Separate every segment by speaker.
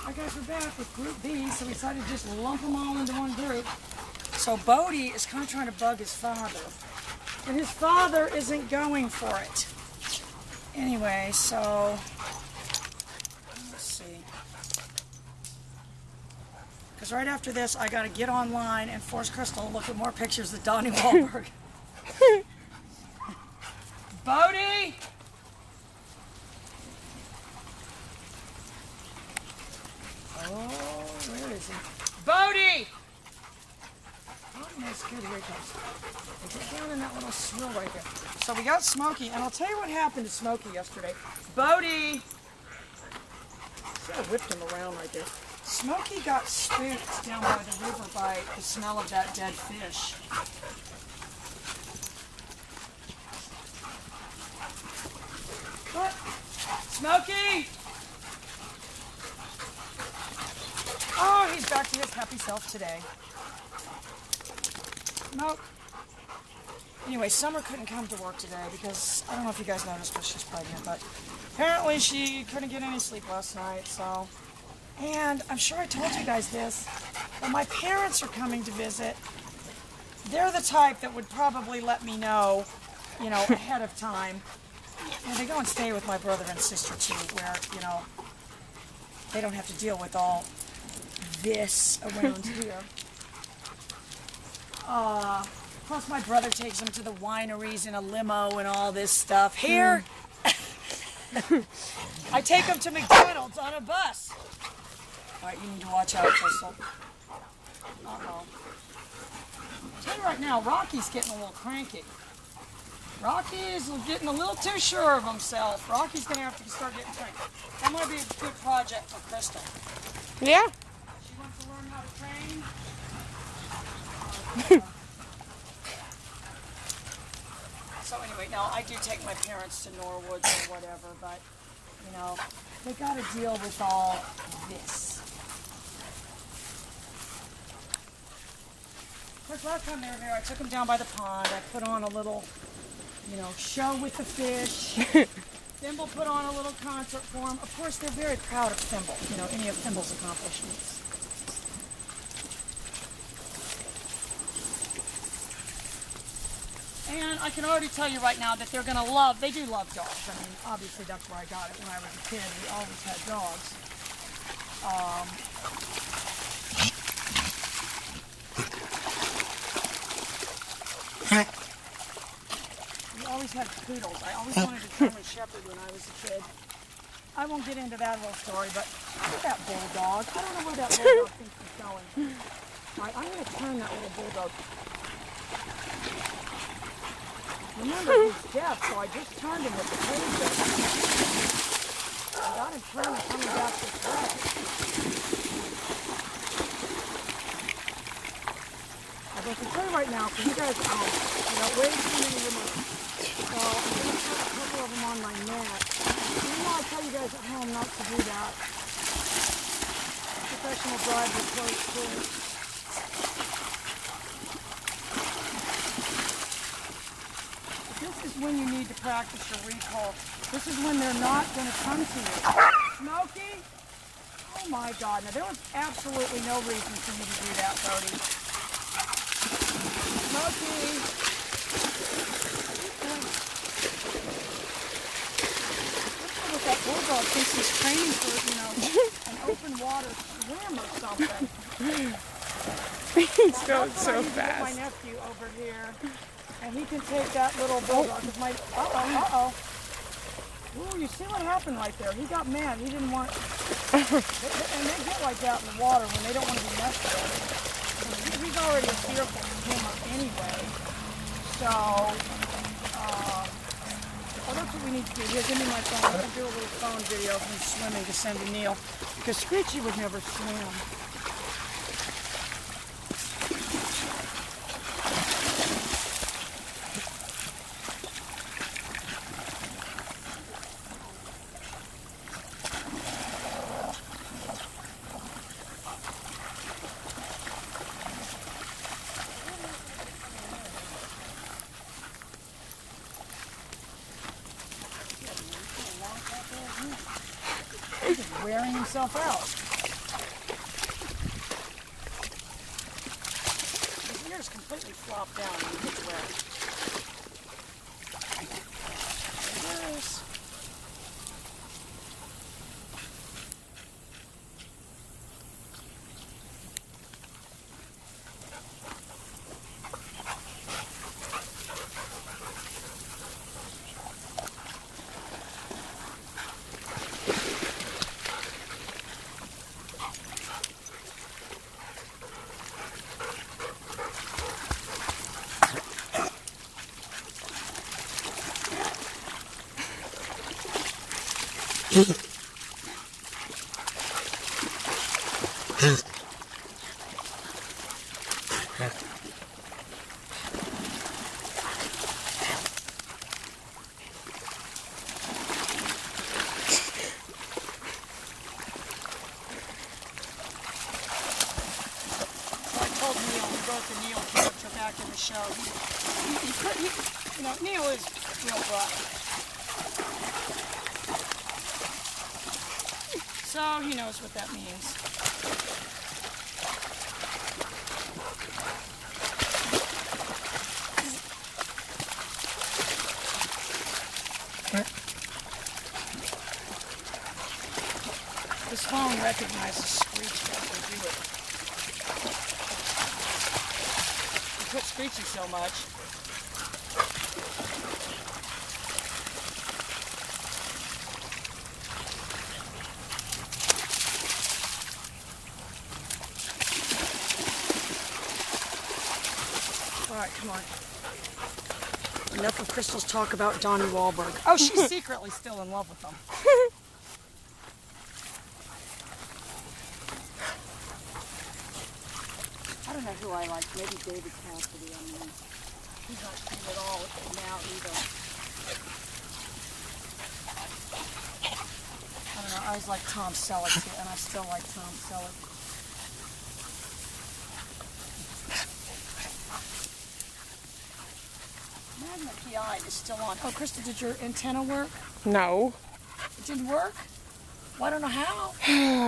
Speaker 1: Alright guys, we're back with Group B, so we decided to just lump them all into one group. So Bodhi is kind of trying to bug his father, and his father isn't going for it. Anyway, so let's see. Because right after this, I got to get online and force Crystal to look at more pictures of Donnie Wahlberg. Bodhi! Oh, where is he? Bodhi! Oh, that's good. Here he comes. Get down in that little swill right there. So we got Smokie, and I'll tell you what happened to Smokie yesterday. Bodhi! See, I whipped him around right there. Smokie got spooked down by the river by the smell of that dead fish. What? Smokie! Oh, he's back to his happy self today. Nope. Anyway, Summer couldn't come to work today because, I don't know if you guys noticed, but she's pregnant, but apparently she couldn't get any sleep last night, so. And I'm sure I told you guys this, but my parents are coming to visit. They're the type that would probably let me know, you know, ahead of time. And they go and stay with my brother and sister too, where, you know, they don't have to deal with all this around here. Plus my brother takes them to the wineries in a limo and all this stuff. Here, I take them to McDonald's on a bus. All right, you need to watch out, Crystal. Uh-oh. I'll tell you right now, Rocky's getting a little cranky. Rocky's getting a little too sure of himself. Rocky's going to have to start getting trained. That might be a good project for Crystal.
Speaker 2: Yeah.
Speaker 1: She wants to learn how to train. So anyway, no, I do take my parents to Norwoods or whatever, but, you know, they got to deal with all this. Of course, last time they were there, I took them down by the pond. I put on a little, you know, show with the fish. Thimble put on a little concert for them. Of course, they're very proud of Thimble, you know, any of Thimble's accomplishments. And I can already tell you right now that they're going to love, they do love dogs. I mean, obviously that's where I got it when I was a kid. We always had dogs. We always had poodles. I always wanted a German Shepherd when I was a kid. I won't get into that whole story, but look at that bulldog. I don't know where that bulldog thinks he's going. All right, I'm going to turn that little bulldog. Remember, he's deaf, so I just turned him with the taser. I got him turned and coming back this way. I can tell you right now, because you guys got way too many remotes. So I'm going to put a couple of them on my net. Even though I tell you guys at home not to do that. Professional drivers close too. This is when you need to practice your recall. This is when they're not going to come to you. Smokie? Oh my God. Now there was absolutely no reason for you to do that, Bodhi. Smokie! Look at that bulldog thinks he's training for, you know, an open water swim or something.
Speaker 2: He's going so fast.
Speaker 1: Get my nephew over here. And he can take that little bulldog. Uh-oh. Ooh, you see what happened right there? He got mad. He didn't want... and they get like that in the water when they don't want to be messed with. He's already a fearful swimmer anyway. So, well, that's what we need to do. Here, give me my phone. I'm going to do a little phone video of him swimming to send to Neil. Because Screechy would never swim. He's just wearing himself out. completely flop down when it gets wet. There it is. Back in the show, Neil is real rough, so he knows what that means. This phone recognizes screech after we do it. Quit screeching so much. All right, come on. Enough of Crystal's talk about Donnie Wahlberg. Oh, she's secretly still in love with him. I don't know who I like. Maybe David Cassidy. I mean, he's not cute at all now either. I don't know. I always liked Tom Selleck too, and I still like Tom Selleck. Magna PI is still on. Oh, Krista, did your antenna work?
Speaker 2: No.
Speaker 1: It didn't work? Well, I don't know how.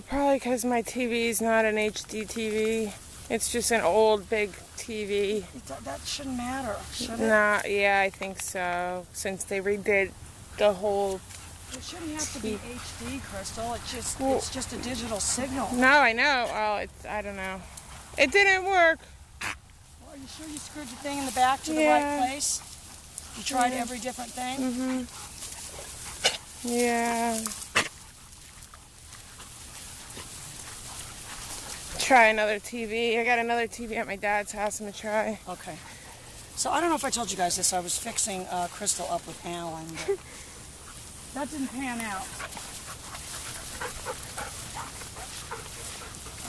Speaker 2: Probably because my TV's not an HD TV. It's just an old, big TV.
Speaker 1: That shouldn't matter, should it?
Speaker 2: Nah, yeah, I think so. Since they redid the whole...
Speaker 1: It shouldn't have to be HD, Crystal. It's just a digital signal.
Speaker 2: No, I know. Well, I don't know. It didn't work.
Speaker 1: Well, are you sure you screwed the thing in the back to the right place? You tried every different thing?
Speaker 2: Mm-hmm. Yeah. Try another TV. I got another TV at my dad's house. I'm gonna try.
Speaker 1: Okay. So I don't know if I told you guys this. I was fixing Crystal up with Alan, but that didn't pan out.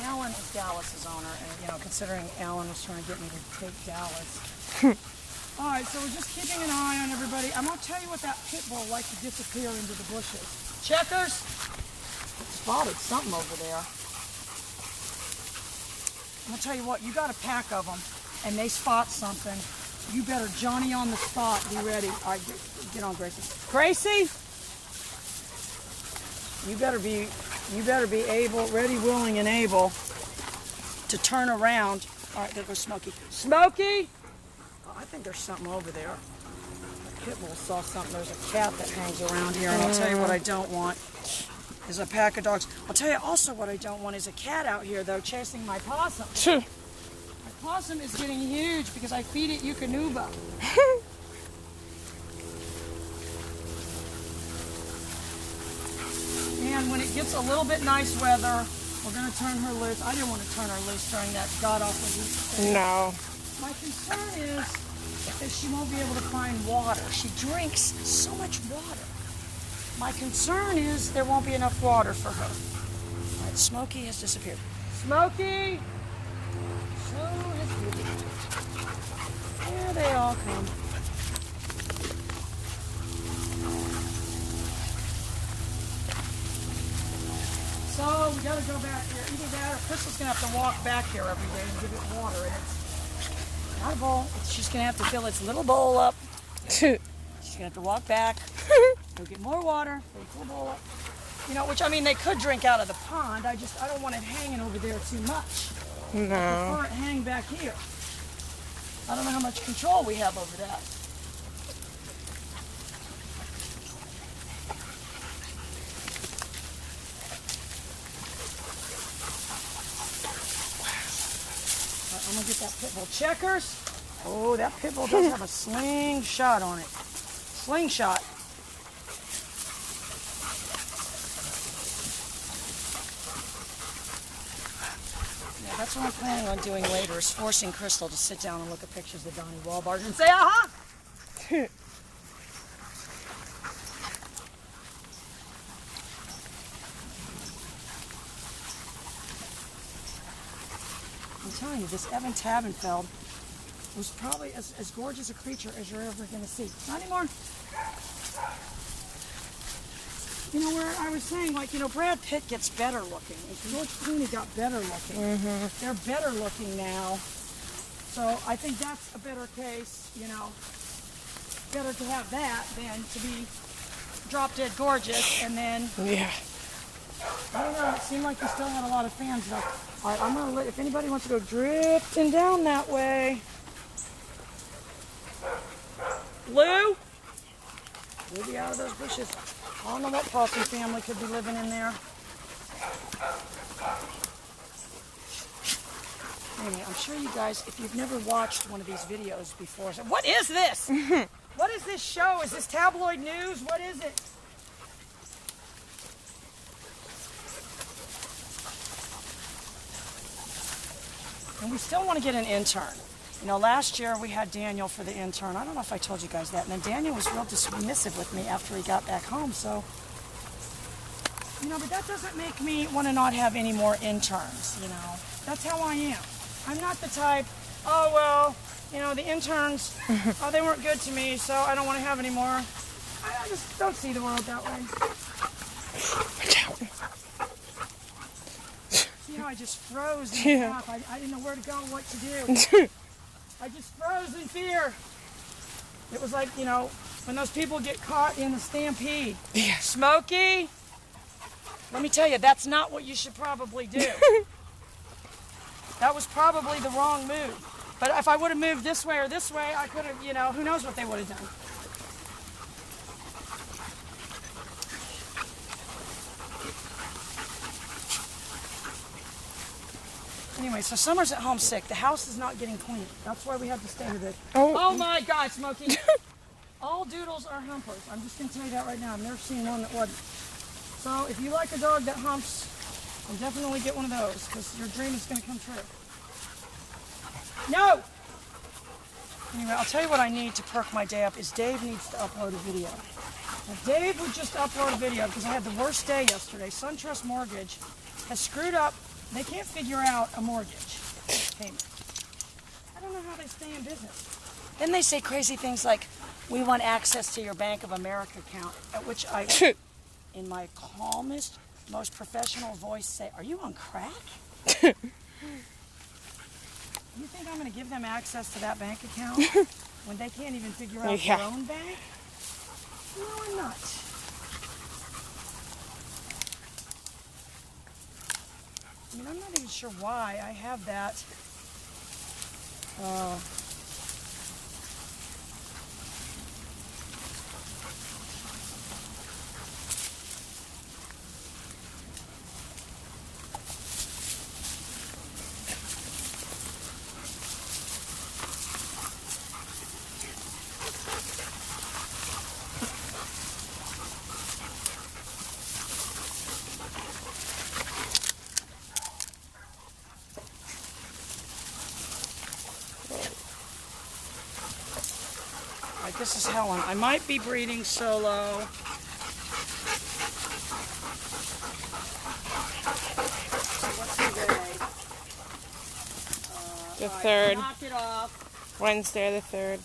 Speaker 1: Alan is Dallas's owner, and considering Alan was trying to get me to take Dallas. All right, so we're just keeping an eye on everybody. I'm gonna tell you what that pit bull liked to disappear into the bushes. Checkers spotted something over there. I'm gonna tell you what, you got a pack of them, and they spot something. You better Johnny on the spot, be ready. All right, get on, Gracie. Gracie, you better be ready, willing, and able to turn around. All right, there goes Smokie. Smokie! Oh, I think there's something over there. The pit bull saw something. There's a cat that hangs around here, and I'll tell you what I don't want. Is a pack of dogs. I'll tell you also what I don't want is a cat out here, though, chasing my possum. My possum is getting huge because I feed it Eukanuba. And when it gets a little bit nice weather, we're going to turn her loose. I didn't want to turn her loose during that god-awful heat.
Speaker 2: No.
Speaker 1: My concern is that she won't be able to find water. She drinks so much water. My concern is there won't be enough water for her. All right, Smokie has disappeared. Smokie! So has disappeared. Here they all come. So we got to go back here. Either that or Crystal's going to have to walk back here every day and give it water. And it's not a bowl. She's going to have to fill its little bowl up. She's going to have to walk back. Go get more water, fill the bowl up. Which, I mean, they could drink out of the pond. I don't want it hanging over there too much.
Speaker 2: No.
Speaker 1: I prefer it hang back here. I don't know how much control we have over that. Right, I'm gonna get that pit bull. Checkers. Oh, that pit bull does have a slingshot on it. Slingshot. Yeah, that's what I'm planning on doing later, is forcing Crystal to sit down and look at pictures of Donnie Wahlbarger and say, aha! I'm telling you, this Evan Tabenfeld was probably as gorgeous a creature as you're ever going to see. Not anymore. You know, where I was saying, like, you know, Brad Pitt gets better looking. And George Clooney got better looking.
Speaker 2: Mm-hmm.
Speaker 1: They're better looking now. So I think that's a better case, you know. Better to have that than to be drop dead gorgeous and then...
Speaker 2: Yeah.
Speaker 1: I don't know, it seemed like you still had a lot of fans though. All right, I'm going to let, if anybody wants to go drifting down that way. Bleu? Maybe out of those bushes. I don't know what possum family could be living in there. Anyway, I'm sure you guys, if you've never watched one of these videos before, say, what is this? What is this show? Is this tabloid news? What is it? And we still want to get an intern. You know, last year we had Daniel for the intern. I don't know if I told you guys that. And then Daniel was real dismissive with me after he got back home. So, you know, but that doesn't make me want to not have any more interns, you know. That's how I am. I'm not the type, oh, well, you know, the interns, oh, they weren't good to me, so I don't want to have any more. I just don't see the world that way.
Speaker 2: Watch out.
Speaker 1: See how I just froze in the top. I didn't know where to go, what to do. I just froze in fear. It was like, you know, when those people get caught in the stampede.
Speaker 2: Yeah.
Speaker 1: Smokie, let me tell you, that's not what you should probably do. That was probably the wrong move. But if I would have moved this way or this way, I could have, you know, who knows what they would have done. Anyway, so Summer's at home sick. The house is not getting clean. That's why we have to stay today. Oh my God, Smokie. All doodles are humpers. I'm just going to tell you that right now. I've never seen one that wasn't. So if you like a dog that humps, then definitely get one of those, because your dream is going to come true. No! Anyway, I'll tell you what I need to perk my day up is Dave needs to upload a video. If Dave would just upload a video, because I had the worst day yesterday. SunTrust Mortgage has screwed up. They can't figure out a mortgage payment. I don't know how they stay in business. Then they say crazy things like, we want access to your Bank of America account, at which I, in my calmest, most professional voice, say, are you on crack? You think I'm going to give them access to that bank account when they can't even figure out their own bank? No, I'm not. I mean, I'm not even sure why I have that. This is Helen. I might be breeding solo. What's today?
Speaker 2: The 3rd.
Speaker 1: Knock it off.
Speaker 2: Wednesday the 3rd.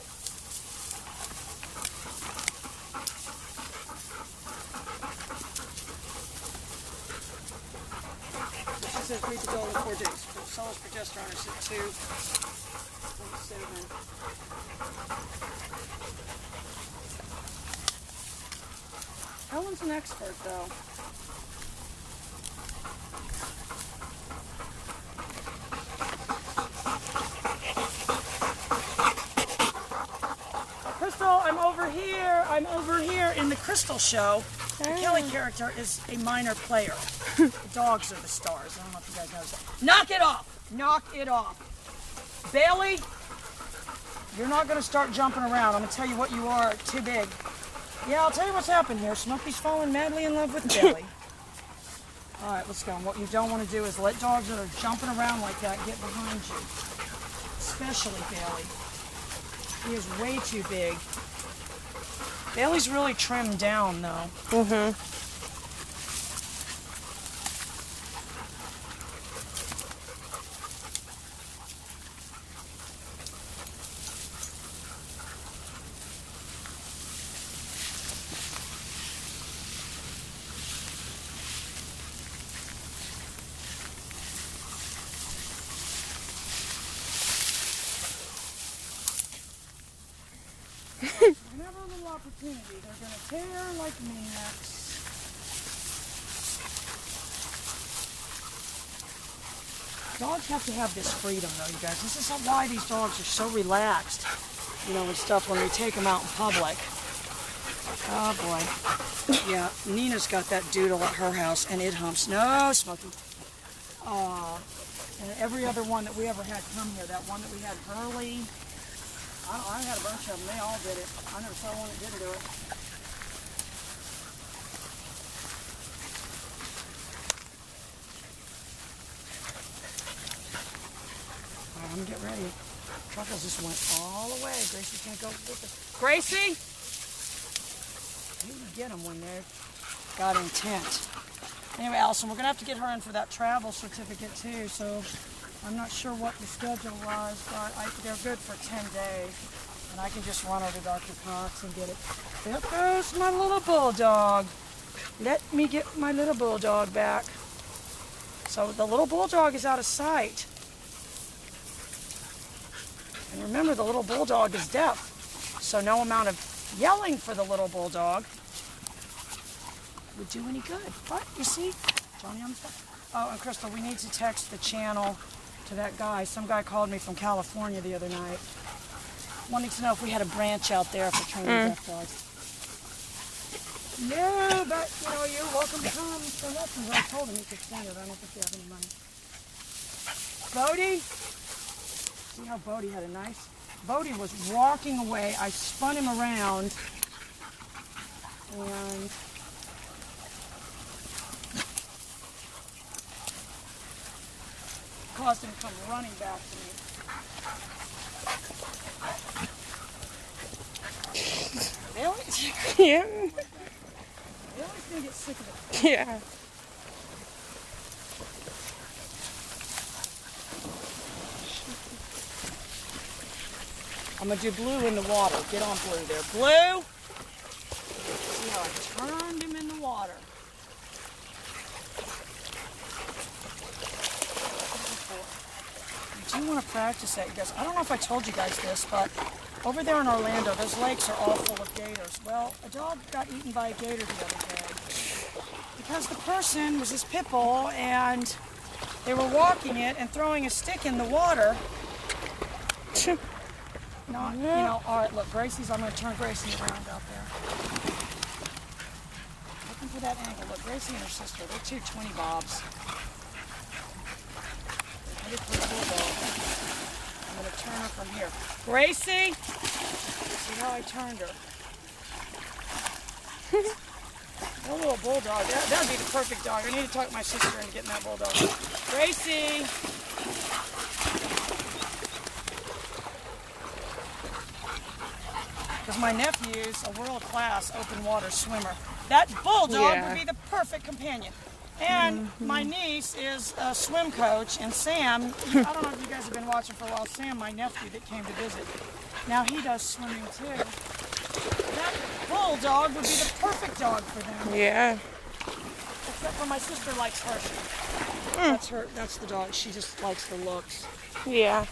Speaker 1: She says breed the dog in 4 days. Solo's progesterone is at 2.7. Helen's an expert, though. I'm over here in the Crystal show. The Kelly character is a minor player. The dogs are the stars. I don't know if you guys know that. Knock it off! Knock it off. Bailey, you're not going to start jumping around. I'm going to tell you what you are. Too big. Yeah, I'll tell you what's happened here. Smokie's fallen madly in love with Bailey. All right, let's go. And what you don't want to do is let dogs that are jumping around like that get behind you. Especially Bailey. He is way too big. Bailey's really trimmed down, though.
Speaker 2: Mm-hmm.
Speaker 1: Whenever a little opportunity, they're going to tear like maniacs. Dogs have to have this freedom, though, you guys. This is why these dogs are so relaxed, you know, and stuff when we take them out in public. Oh, boy. Yeah, Nina's got that doodle at her house, and it humps. No, Smokie. And every other one that we ever had come here, that one that we had, Hurley, I had a bunch of them. They all did it. I never saw one that didn't do it. All right, I'm going to get ready. Truffles just went all the way. Gracie can't go with it. Gracie! You can get them when they've got intent. Anyway, Allison, we're going to have to get her in for that travel certificate, too, so I'm not sure what the schedule was, but they're good for 10 days. And I can just run over to Dr. Cox and get it. There goes my little bulldog. Let me get my little bulldog back. So the little bulldog is out of sight. And remember, the little bulldog is deaf. So no amount of yelling for the little bulldog would do any good. But you see, Johnny on the spot. Oh, and Crystal, we need to text the channel to that guy. Some guy called me from California the other night, wanting to know if we had a branch out there for training deaf dogs. No, but you know, you're welcome to come for lessons. I told him he could send it. I don't think he has any money. Bodhi, see how Bodhi had a nice. Bodhi was walking away. I spun him around, and caused him to come running back to me. Really?
Speaker 2: Yeah.
Speaker 1: They always gonna get sick of it.
Speaker 2: Yeah.
Speaker 1: I'm gonna do Blue in the water. Get on Blue there. Blue! See how I turned him in the water. I do want to practice that, you guys. I don't know if I told you guys this, but over there in Orlando, those lakes are all full of gators. Well, a dog got eaten by a gator the other day because the person was this pit bull, and they were walking it and throwing a stick in the water. Not, you know, all right, look, Gracie's, I'm going to turn Gracie around out there. Looking for that angle. Look, Gracie and her sister, they're two 20 bobs. They're headed for the bulldog. I'm going to turn her from here. Gracie! See how I turned her? That little bulldog, that would be the perfect dog. I need to talk my sister into getting that bulldog. Gracie! Because my nephew's a world-class open water swimmer. That bulldog would be the perfect companion. And my niece is a swim coach, and Sam, I don't know if you guys have been watching for a while, Sam, my nephew that came to visit, now he does swimming too. That bulldog would be the perfect dog for them.
Speaker 2: Yeah.
Speaker 1: Except for my sister likes Hershey. That's the dog. She just likes the looks.
Speaker 2: Yeah.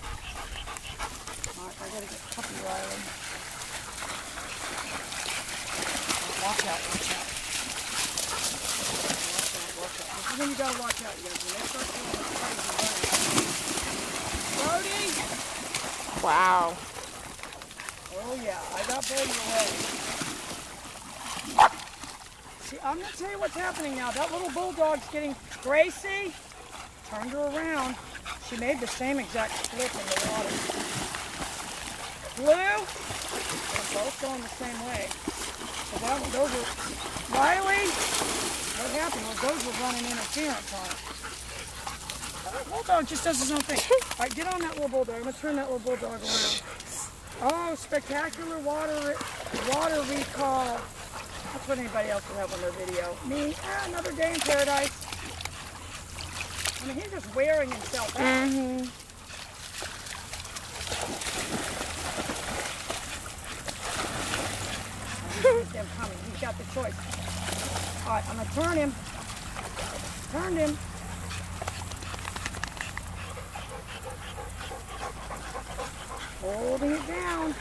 Speaker 1: All right, I gotta get Puppy Riley. Watch out, watch out. This is when you gotta watch out, you guys. When they start taking the crazy running. Bodhi!
Speaker 2: Wow.
Speaker 1: Oh yeah, I got Bodhi away. See, I'm going to tell you what's happening now. That little bulldog's getting... Gracie, turned her around. She made the same exact flip in the water. Bleu, they're both going the same way. So that one, those were... Riley, what happened was those were running interference on it. That bulldog just does his own thing. All right, get on that little bulldog. I'm going to turn that little bulldog around. Oh, spectacular water recall. That's what anybody else would have on their video. Me, another day in paradise. I mean, he's just wearing himself out. Him coming. He's got the choice. All right, I'm going to turn him. Turned him. Holding it down.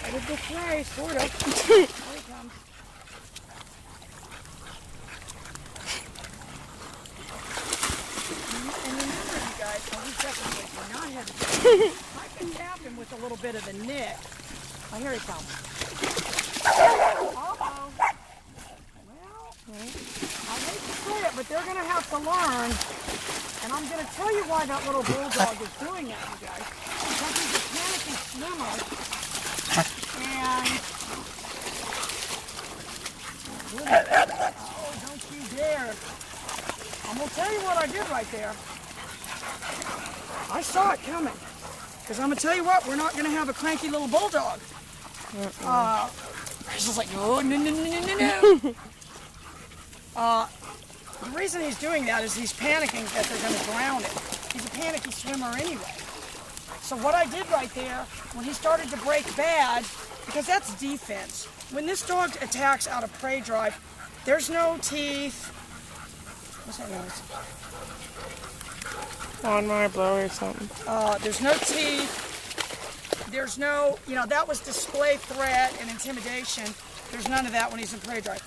Speaker 1: Headed this way, sort of. Here he comes. And remember, you guys, we definitely do not have to I can tap him with a little bit of a nick. Oh, here he comes. Uh-oh. Well, I hate to say it, but they're going to have to learn. And I'm going to tell you why that little bulldog is doing that, you guys. Because he's a panicky swimmer. And... Oh, don't you dare. I'm going to tell you what I did right there. I saw it coming. Because I'm going to tell you what, we're not going to have a cranky little bulldog. He's just like, no. The reason he's doing that is he's panicking that they're going to drown him. He's a panicky swimmer anyway. So what I did right there, when he started to break bad, because that's defense. When this dog attacks out of prey drive, there's no teeth. What's that noise?
Speaker 2: On my Bleu or something.
Speaker 1: There's no teeth. There's no, that was display threat and intimidation. There's none of that when he's in prey drive.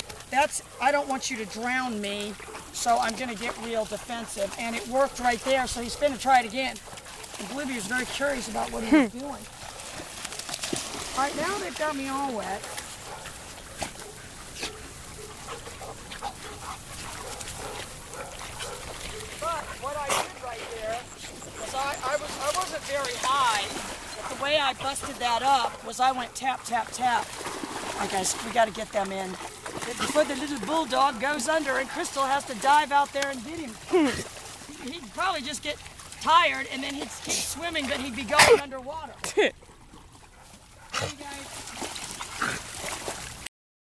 Speaker 1: I don't want you to drown me, so I'm going to get real defensive. And it worked right there, so he's going to try it again. And Blue was very curious about what he was doing. All right, now they've got me all wet. But what I did right there was I wasn't very high. But the way I busted that up was I went tap, tap, tap. All right, guys, we got to get them in before the little bulldog goes under and Crystal has to dive out there and get him. He'd probably just get tired and then he'd keep swimming, but he'd be going underwater.